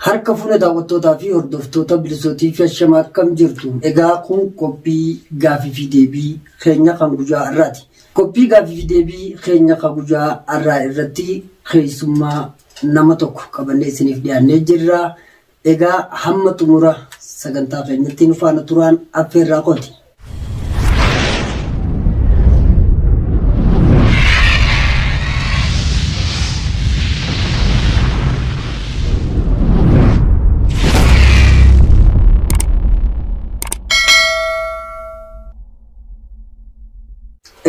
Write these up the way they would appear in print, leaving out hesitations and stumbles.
Harka fuula daawwattootaa fi hordoftoota bilisootii fi ashamaa akkam jirtu. Egaa kun qophii gaaffii fi deebii keenya kan guyyaa har'aati. Qophii gaaffii fi deebii keenya kan guyyaa har'aa irratti keessummaa nama tokko qabannee isiniif dhiyaannee jirra. Egaa hamma xumura sagantaa keenyatti nu faana turaan affeerraa qooti.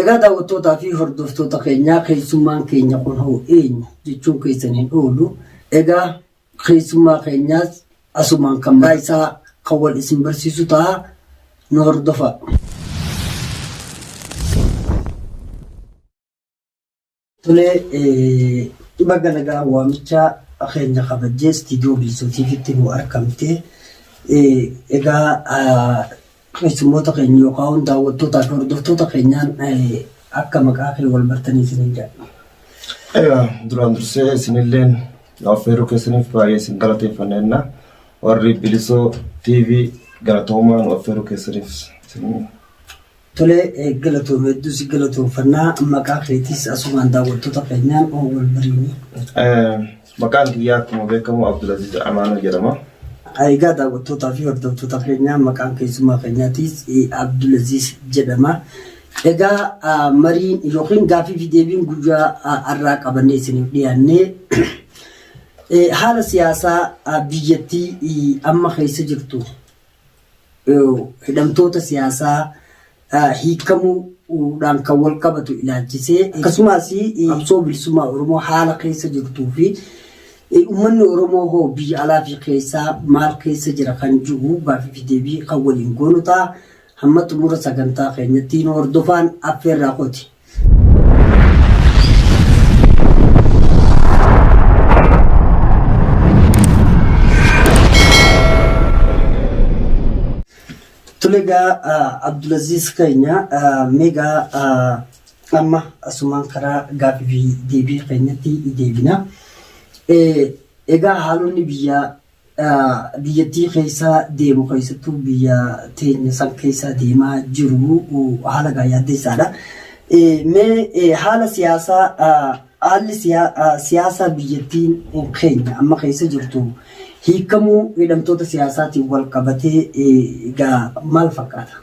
Egaa daawwattootaa fi hordoftoota keenyaa keessummaan keenya kun hoo eenyu jechuun keessaniin oolu. Egaa keessummaa keenyaas asumaan kan isaa kan wal isin barsiisu ta'a nu hordofa. Tolee baga nagaa waamichaa keenya kabajjee istiidiyoo bilisootiifitti nu argamte. Egaa keessummoota keenya yookaan daawwattootaa fi hordoftoota keenyaan akka maqaa kee wal bartanii isiniin jedhu. Duraan dursee isinilleen affeeruu keessaniif baay'ee isin galateeffanna. Warri Bilisoo TV galatoomaa nu affeeruu keessaniif isin. Tolee galatoomee hedduu si galatoomfannaa. Maqaa keetiis asumaan daawwattoota keenyaan wal bariini. Maqaan kiyyaa akkuma beekamu Abdulaziz Amaanoo jedhama. Egaa daawwattootaa fi hordoftoota keenyaa maqaan keessummaa keenyaatiis Abdulaziz jedhama. Egaa mariin yookiin gaaffii fi deebiin guyyaa har'aa qabannee isiniif dhiyaannee haala siyaasaa biyyattii amma keessa jirtu hidhamtoota siyaasaa hiikamuudhaan kan wal qabatu ilaalchisee akkasumas qabsoo bilisummaa Oromoo haala keessa jirtuu fi uummanni Oromoo hoo biyya alaa fi keessaa maal keessa jira kan jiru gaaffii fi deebii kan waliin goonu ta'a. Hamma xumura sagantaa keenyatti nu hordofaan affeerraa qooti. Toleegaa Abdulaziz keenya meegaa amma asumaan karaa gaaffii fi deebii keenyatti deebina. Egaa haalonni biyyattii keessa deemu keessattuu biyya teenya san keessa deemaa jiru haala gaayyaaddeessaadha. Mee haala siyaasaa haalli siyaasaa biyyattiin keenya amma keessa jirtu hiikamuu hidhamtoota siyaasaatiin wal qabatee egaa maal fakkaata?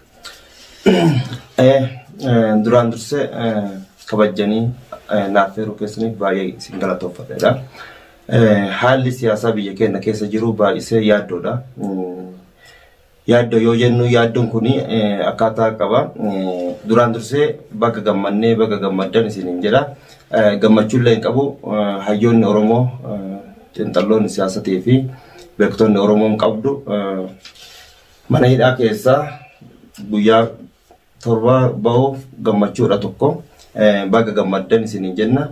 Duraan dursee kabajanii affeeruu keessaniif baay'ee isin galatoomfadha. Haalli siyaasaa biyya keenya keessa jiru baay'isee yaaddoodha. Yaaddoo yoo jennu yaaddoon kun akkaataa qaba. Duraan dursee baga gammannee baga gammaddan isiniin jedha. Gammachuullee hin qabu. Hayyoonni Oromoo xiinxalloonni siyaasatii fi beektonni Oromoon qabdu mana hidhaa keessaa guyyaa torba bahuuf gammachuudha tokko. Baga gammaddan isiniin jenna.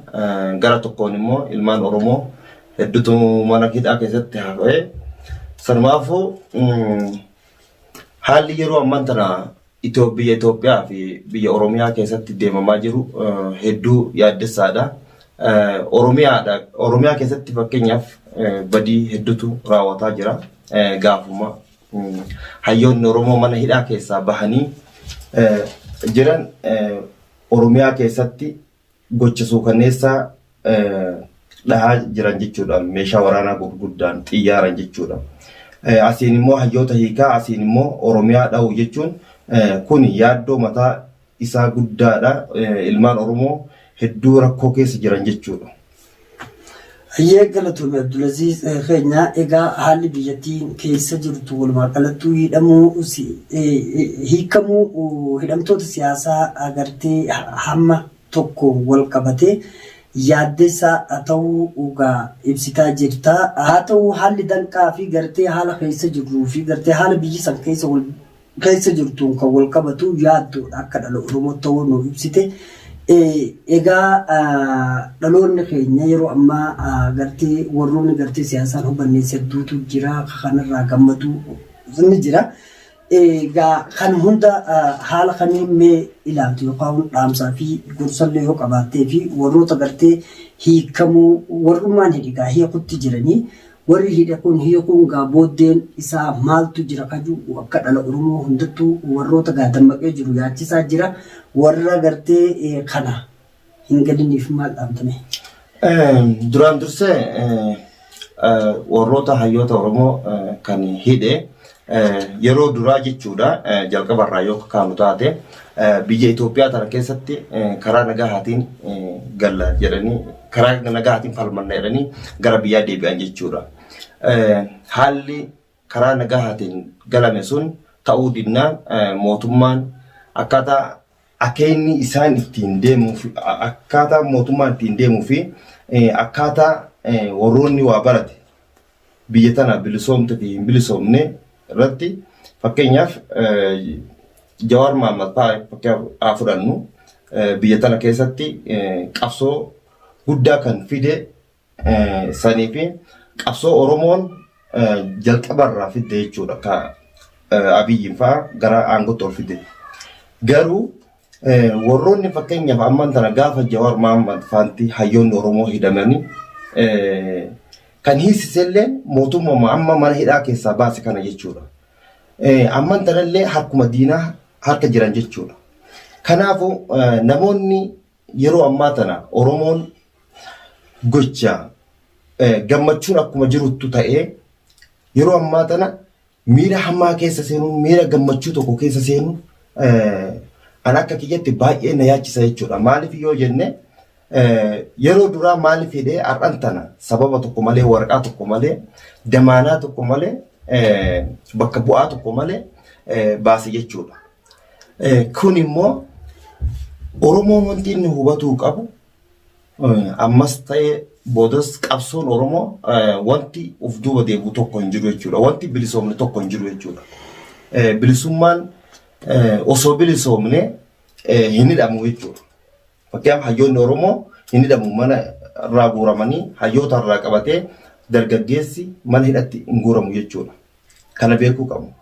Gara tokkoon immoo ilmaan Oromoo hedduutu mana hidhaa keessatti hafee sanumaafuu haalli yeroo ammaan tana biyya Itoophiyaa fi biyya Oromiyaa keessatti deemamaa jiru hedduu yaaddessaadha. Oromiyaa keessatti fakkeenyaaf badii hedduutu raawwataa jira. Gaafuma hayyoonni Oromoo mana hidhaa keessaa bahanii jiran Oromiyaa keessatti gocha suukanneessaa dhahaa jiran jechuudha. Meeshaa waraanaa gurguddaan xiyyaaran jechuudha. Asiin immoo hayyoota hiikaa asiin immoo Oromiyaa dha'u jechuun kun yaaddoo mataa isaa guddaadha. Ilmaan Oromoo hedduu rakkoo keessa jiran jechuudha. Hayyee galatoomee Abdulaziz keenya egaa haalli biyyattiin keessa jirtu walumaa galatti hiikamuu hidhamtoota siyaasaa agartee hamma tokko wal qabatee yaaddessaa ta'uu ibsitaa jirta. Haa ta'u haalli danqaa fi gartee haala keessa jirruu fi gartee haala biyyi san keessa jirtuun kan wal qabatu yaaddoodha akka dhala Oromoo ta'uu nu ibsite. Egaa dhaloonni keenya yeroo ammaa gartee warroonni gartee siyaasaan hubannees hedduutu jira. Kanarraa gammadu ni jira. Egaa kan hunda haala kamiin mee ilaaltu yookaan dhaamsaa fi gorsallee yoo qabaattee fi warroota gartee hiikamuu warrummaan hidhigaa hiikutti jiranii warri hidhe kun hiikuun gaa booddeen isaa maaltu jira kaju akka dhala Oromoo hundattuu warroota gaa dammaqee jiru yaachisaa jira warra gartee kana hin galiniif maal dhaamtame. Duraan dursee warroota hayyoota Oromoo kan hidhe yeroo duraa jechuudha jalqabarraa yoo kaanu taate biyya Itoophiyaa tana keessatti karaa nagahaatiin galla jedhanii karaa nagahaatiin falmanna jedhanii gara biyyaa deebi'an jechuudha. Haalli karaa nagahaatiin galame sun ta'uu dinnaan mootummaan akkaataa akeenni isaan ittiin deemuuf akkaataa mootummaan ittiin deemuu fi akkaataa warroonni waa barate biyya tana bilisoomte fi hin bilisoomne irratti fakkeenyaaf Jawaar Mohaammed fa'aa fudhannu biyya tana keessatti qabsoo guddaa kan fide sanii fi qabsoo Oromoon jalqabarraa fidde jechuudha ka Abiyyiin fa'aa gara aangootti ol fide. Garuu warroonni fakkeenyaaf amman tana gaafa Jawaar Mohaammed fa'aatti hayyoonni Oromoo hidhamanii kan hiisisellee mootummaa amma mana hidhaa keessaa baase kana jechuudha. Amman tanallee harkuma diinaa harka jiran jechuudha. Kanaafuu namoonni yeroo ammaa tana Oromoon gocha gammachuun akkuma jirutti ta'ee yeroo ammaa tana miira hamaa keessa seenuun miira gammachuu tokko keessa seenuun an akka kiyyatti baay'ee na yaachisa jechuudha. Maaliif yoo jenne yeroo duraa maaliif hidhee har'an tana sababa tokko malee waraqaa tokko malee damaanaa tokko malee bakka bu'aa tokko malee baase jechuudha. Kun immoo Oromoon wanti inni hubatuu qabu ammas ta'ee boodas qabsoon Oromoo wanti uf duuba deebi'u tokko hin jiru jechuudha. Wanti bilisoomne tokko hin jiru jechuudha. Bilisummaan osoo bilisoomne hin hidhamu jechuudha. Fakkeenyaaf hayyoonni Oromoo hin hidhamu mana irraa guuramanii hayyoota irraa qabatee dargaggeessi mana hidhatti hin guuramu jechuudha. Kana beekuu qabu.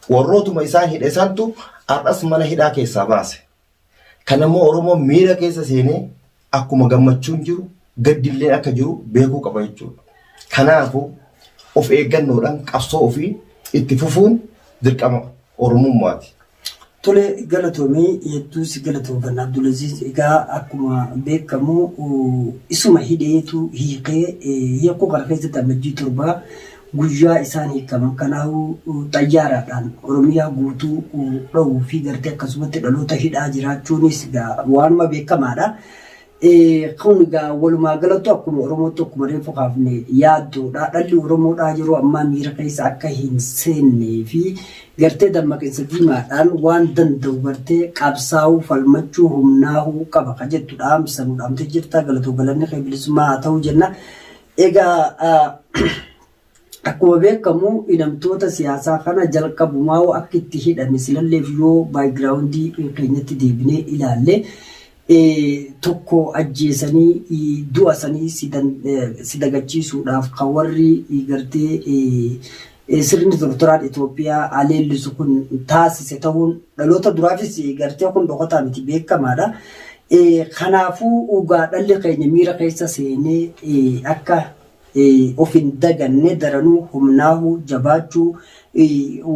Warrootuma isaan hidhe santu har'as mana hidhaa keessaa baase. Kanammoo Oromoon miira keessa seenee akkuma gammachuun jiru gaddillee akka jiru beekuu qaba jechuudha. Kanaafuu of eeggannoodhaan qabsoo ofii itti fufuun dirqama Oromummaati. Tole galatoomii hedduu si galatoomfanna Abdulaziz egaa akkuma beekamu isuma hidheetu hiikee hiikuu kana keessatti amajjii torbaa guyyaa isaan hiikaman kanaafuu xayyaaraadhaan Oromiyaa guutuu dha'uu fi gartee akkasumatti dhaloota hidhaa jiraachuunis waanuma beekamaadha. Kun egaa walumaa galatti akkuma Oromootti akkuma reefu kaafne yaaddoodha. Dhalli Oromoodhaa yeroo ammaa miira keessa akka hin seennee fi gartee dammaqinsa diimaadhaan waan danda'u gartee qabsaa'uu falmachuu humnaa'uu qaba ka jettu dhaamsanuu dhaamtee jirta galatoo galanni kee bilisummaa haa ta'u jenna. Egaa akkuma beekamu hidhamtoota siyaasaa kana jalqabumaa akka itti hidhame silalleef yoo baayigiraawundii keenyatti deebinee ilaalle tokko ajjeesanii du'a sanii si dagachiisuudhaaf kan warri gartee sirni tortoraan Itoophiyaa aleellisu kun taasise ta'uun dhaloota duraafis gartee kun dhokataa miti beekamaadha. Kanaafuu dhugaa dhalli keenya miira keessa seenee akka of hin daganne daranuu humnaa'uu jabaachuu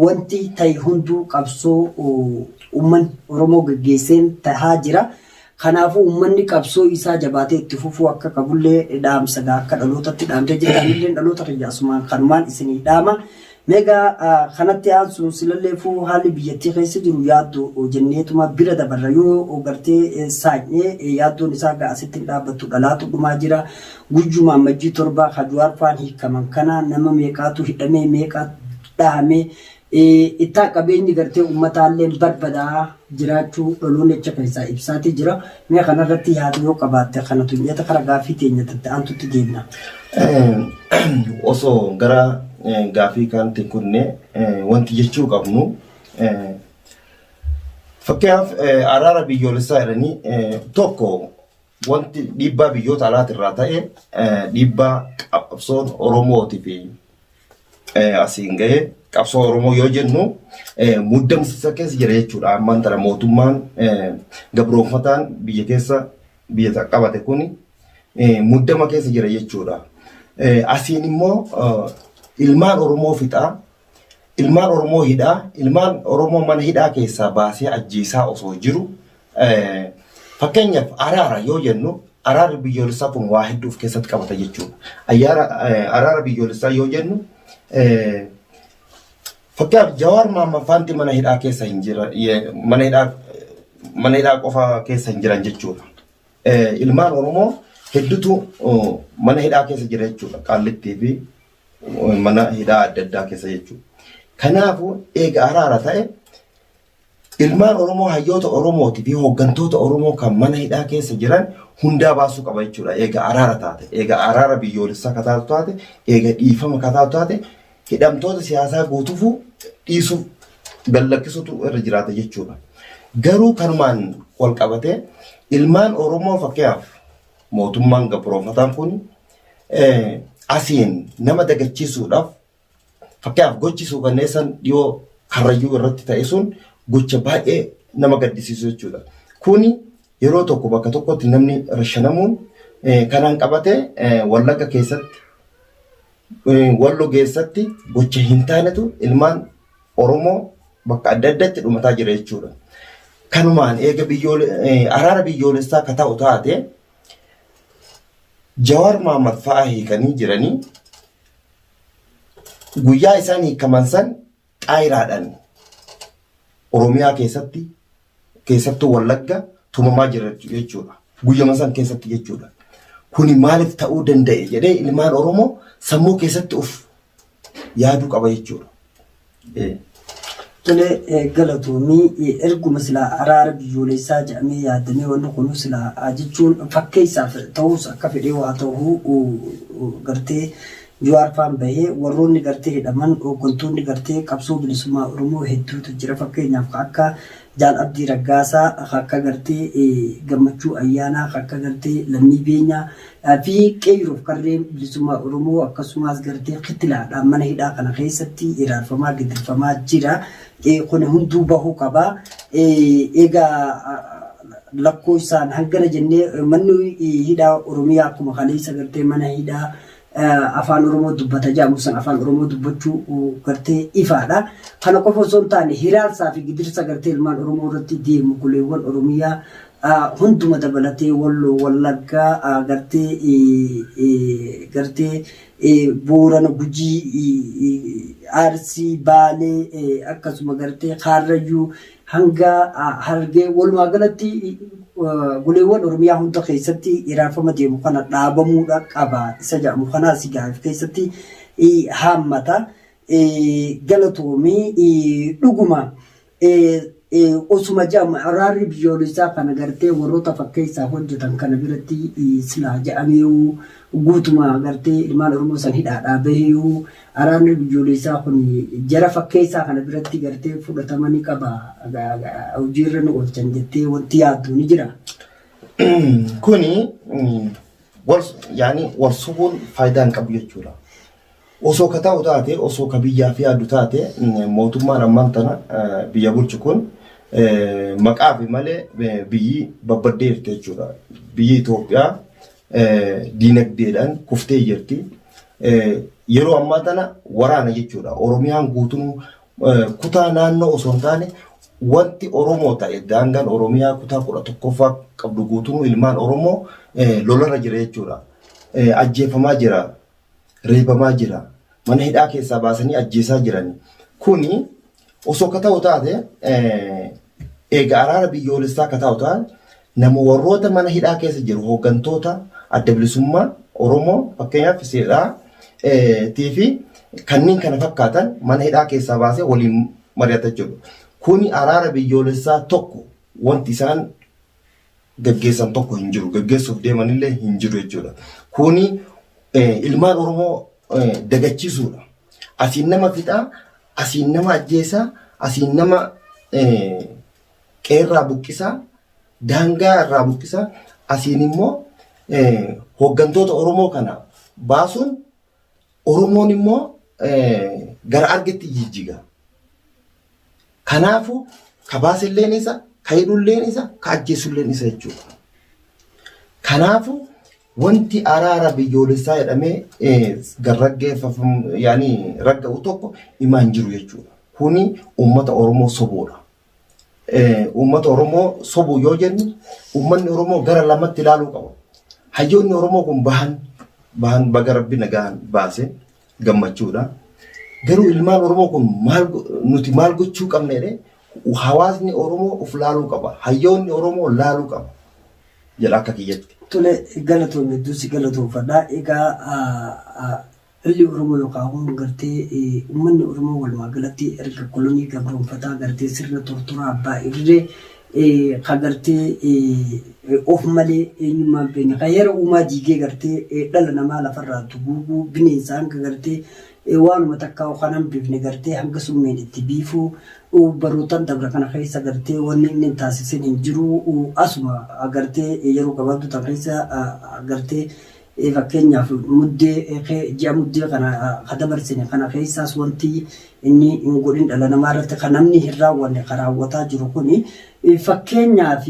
wanti ta'e hunduu qabsoo uummanni Oromoo gaggeesseen tahaa jira. Kanaafuu uummanni qabsoo isaa jabaatee itti fufuu akka qabullee dhaamsa akka dhalootatti dhaamtee jirtanillee dhaloota riyyaasumaan kanumaan isinii dhaama. Meegaa kanatti aansuun silalleefuu haalli biyyattii keessa jiru yaaddu jenneetuma bira dabarra yoo gartee saanyee yaaddoon isaa gaasitti dhaabbattu dhalaatu dhumaa jira. Gujjuma amajjii torbaa Jawaar faan hiikaman kana nama meeqaatu hidhamee meeqaatu dhahamee ittaa qabeenyi gartee uummataallee barbadaa jiraachuu dhaloonni acha keessaa ibsaati jira. Mee kanarratti yaada yoo qabaatte kanatu nyaata kara gaaffii teenyatti aantutti deemna. Osoo gara gaafii kanatti kunne wanti jechuu qabnu fakkeenyaaf araara biyyoolessaa jedhanii tokko wanti dhiibbaa biyyoota alaatirraa ta'e dhiibbaa qabsoon Oromootii fi asiin ga'ee qabsoo Oromoo yoo jennu muddamsiisa keessa jira jechuudha. Ammaan tana mootummaan gabroonfataan biyya qabate kun muddama keessa jira jechuudha. Asiin immoo ilmaan Oromoo fixaa, ilmaan Oromoo hidhaa, ilmaan Oromoo mana hidhaa keessaa baasee ajjeesaa osoo jiru. Fakkeenyaaf araara yoo jennu araarri biyyoolessaa kun waa hedduu of keessatti qabata jechuudha. Araara biyyoolessaa yoo jennu fakkeenyaaf Jawaar Mohaammed Faanti mana hidhaa keessa hin jiran, mana hidhaa qofa keessa hin jiran jechuudha. Ilmaan Oromoo hedduutu mana hidhaa keessa jira jechuudha. Qaallittii fi mana hidhaa adda addaa keessa jechuudha. Kanaafuu eega araara ta'e ilmaan Oromoo hayyoota Oromooti fi hooggantoota Oromoo kan mana hidhaa keessa jiran hundaa baasuu qaba jechuudha. Eega araara taate, eega araara biyyoolessaa kataatu taate, eega dhiifama kataatu taate hidhamtoota siyaasaa guutuufuu dhiisuuf gallakkisuutu irra jiraata jechuudha. Garuu kanumaan wal qabatee ilmaan Oromoo fakkeenyaaf mootummaan gabroofataan kun asiin nama dagachiisuudhaaf fakkeenyaaf gochi suukanneessan dhiyoo Karrayyuu irratti ta'e sun gocha baay'ee nama gaddisiisu jechuudha. Kuni yeroo tokko bakka tokkotti namni rashanamuun kanaan qabatee Wallagga keessatti Walloo keessatti gocha hin taanetu ilmaan Oromoo bakka adda addaatti dhumataa jira jechuudha. Kanumaan eega araara biyyoolessaa akka ta'u taate Jawaar Mohaammed fa'aa hiikanii jiranii guyyaa isaan hiikaman san xaayiraadhaan Oromiyaa keessattuu Wallagga tumamaa jira jechuudha. Guyyama san keessatti jechuudha. Kuni maaliif ta'uu danda'e jedhee ilmaan Oromoo sammuu keessatti of yaaduu qaba jechuudha. Tole galatoomii erguma silaa araara biyyoolessaa jedhamee yaadamee wanni kun silaa jechuun fakkeessaaf ta'us akka fedhee waa ta'uu gartee Jawaar faan bahee warroonni gartee hidhaman hooggantoonni gartee qabsoo bilisummaa Oromoo hedduutu jira. Fakkeenyaaf akka Jaal Abdii Raggaasaa, akka gartee Gammachuu Ayyaanaa, akka gartee Lammii Beenyaa fi qeeyyiroof karreen bilisummaa Oromoo akkasumas gartee kitilaadhaan mana hidhaa kana keessatti iraarfamaa gidirfamaa jira. Kun hunduu bahuu qaba. Egaa lakkoo isaan hangana jennee manni hidhaa Oromiyaa akkuma kaleessa gartee mana hidhaa afaan Oromoo dubbata jedhamu san afaan Oromoo dubbachuu gartee ifaadha. Kana qofa osoo hin taane hiraarsaa fi gidirsa gartee ilmaan Oromoo irratti deemu goleewwan Oromiyaa hunduma dabalatee Walloo, Wallaggaa gartee Boorana, Gujii, Arsii, Baalee akkasuma gartee Karrayyuu hanga Harargee walumaa galatti goleewwan Oromiyaa hunda keessatti iraarfama deemu kana dhaabamuudha qaba. Isa jedhamu kanaas gaaf keessatti haammata. Galatoomii dhuguma osuma jedhama araarri biyyoolessaa kana gartee warroota fakkeessaaf hojjetan kana biratti silaa jedhamee guutuma gartee ilmaan Oromoo san hidhaadhaa bahee araarri biyyoolessaa kun jara fakkeessaa kana biratti gartee fudhatamanii qaba. Hojiirra nu oolchan jettee wanti yaaddu ni jira. Kuni warsuun faayidaa hin qabu jechuudha. Osoo ka ta'u taate, osoo ka biyyaa fi yaaddu taate mootummaan ammaan tana biyya bulchu kun maqaa fi malee biyyi babbaddeerti jechuudha. Biyyi Itoophiyaa diinagdeedhaan kuftee jirti. Yeroo ammaa tana waraana jechuudha. Oromiyaan guutuun kutaa naannoo osoo hin taane wanti Oromoo ta'e daangaan Oromiyaa kutaa 11ffaa qabdu guutuun ilmaan Oromoo lolarra jira jechuudha. Ajjeefamaa jira, reebamaa jira, mana hidhaa keessaa baasanii ajjeesaa jiran. Kuni osoo ka ta'u taate eega araara biyyoolessaa ka ta'u taate nama warroota mana hidhaa keessa jiru hooggantoota adda bilisummaa Oromoo fakkeenyaaf seedhaa fi kanneen kana fakkaatan mana hidhaa keessaa baasee waliin mari'ata jechuudha. Kuni araara biyyoolessaa tokko wanti isaan gaggeessan tokko hin jiru. Gaggeessuuf deemanillee hin jiru jechuudha. Kuni ilmaan Oromoo dagachiisuudha. Asiin nama fixaa, asiin nama ajjeesaa, asiin nama qeerraa buqqisaa, daangaa irraa buqqisaa, asiin immoo hooggantoota Oromoo kana baasuun Oromoon immoo gara argetti jijjiga. Kanaafu ka baasilleen isa, ka hidhulleen isa, ka ajjeesulleen isa jechuudha. Kanaafu wanti araara biyyoolessaa jedhamee garraggeeffamu yaani ragga'u tokko himaan jiru jechuudha. Kuni uummata Oromoo sobuudha. Uummata Oromoo sobuu yoo jennu uummanni Oromoo gara lamatti ilaaluu qaba. Hayyoonni Oromoo kun bahan baga Rabbi nagaan baase gammachuudha. Garuu ilmaan Oromoo kun nuti maal gochuu qabna jedhee hawaasni Oromoo of laaluu qaba. Hayyoonni Oromoo laaluu qaba. Jedha akka kiyyatti. Tole galatoomne duusi galatoomfadhaa. Egaa illi Oromoo yookaan gartee uummanni Oromoo walumaa galatti erga kolonii gabroonfataa gartee sirna tortoraa abbaa irree kan gartee of malee eenyummaan beekne kan yeroo uumaa diigee gartee dhala namaa lafarraa tuguuguu bineensa hanga gartee waanuma takkaa kanan beekne gartee hanga summeen itti biifuu barootaan dabra kana keessa gartee wanni inni taasisan hin jiru asuma gartee yeroo gabaabduu tan keessa gartee fakkeenyaaf ji'a muddee kana dabarsine kana keessaas wanti inni hin godhin dhala namaa irratti kan namni hin raawwanne kan raawwataa jiru kuni fakkeenyaaf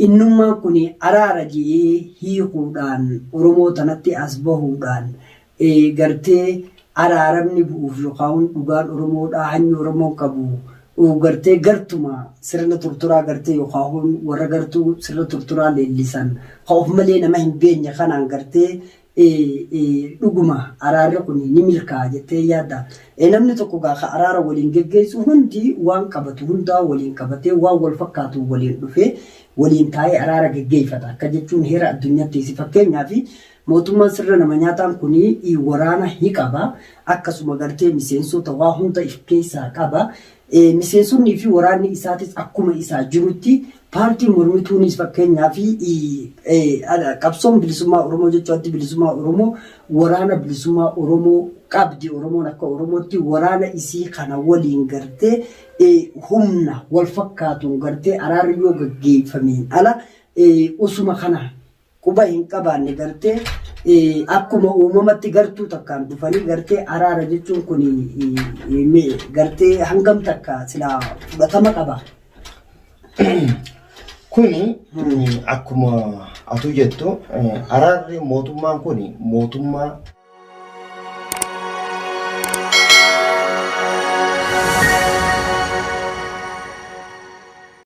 innummaan kun araara jedhee hiikuudhaan Oromoo tanatti as bahuudhaan gartee araaramni bu'uuf yookaan dhugaan Oromoodhaa hanyi Oromoo qabu gartee gartuma sirna tortoraa gartee yookaan warra gartuu sirna tortoraa leellisan kan of malee nama hin beekne kanaan gartee dhuguma araarri kun ni milkaa'a jettee yaadda. Namni tokko gaafa araara waliin geggeessu hundi waan qabatu hundaa waliin qabatee waan wal fakkaatu waliin dhufee waliin taa'ee araara geggeeffata. Akka jechuun heera addunyaatti fakkeenyaaf mootummaan sirna nama nyaataan kun waraana ni qaba. Akkasuma gartee miseensota waa hunda of keessaa qaba. Miseensonni fi waraanni isaatis akkuma isaa jirutti paartiin mormituunis fakkeenyaaf qabsoon bilisummaa Oromoo jechuun addi bilisummaa Oromoo waraana bilisummaa Oromoo qabdi. Oromoon akka Oromootti waraana isii kana waliin gartee humna wal fakkaatuun gartee araarri yoo gaggeeffameen ala usuma kana quba hin qabaanne gartee akkuma uumamatti gartuu takkaan dhufanii gartee araara jechuun kun gartee hangam takka silaa fudhatama qaba. Kuni akkuma atu jettu araarri mootummaan kun mootummaa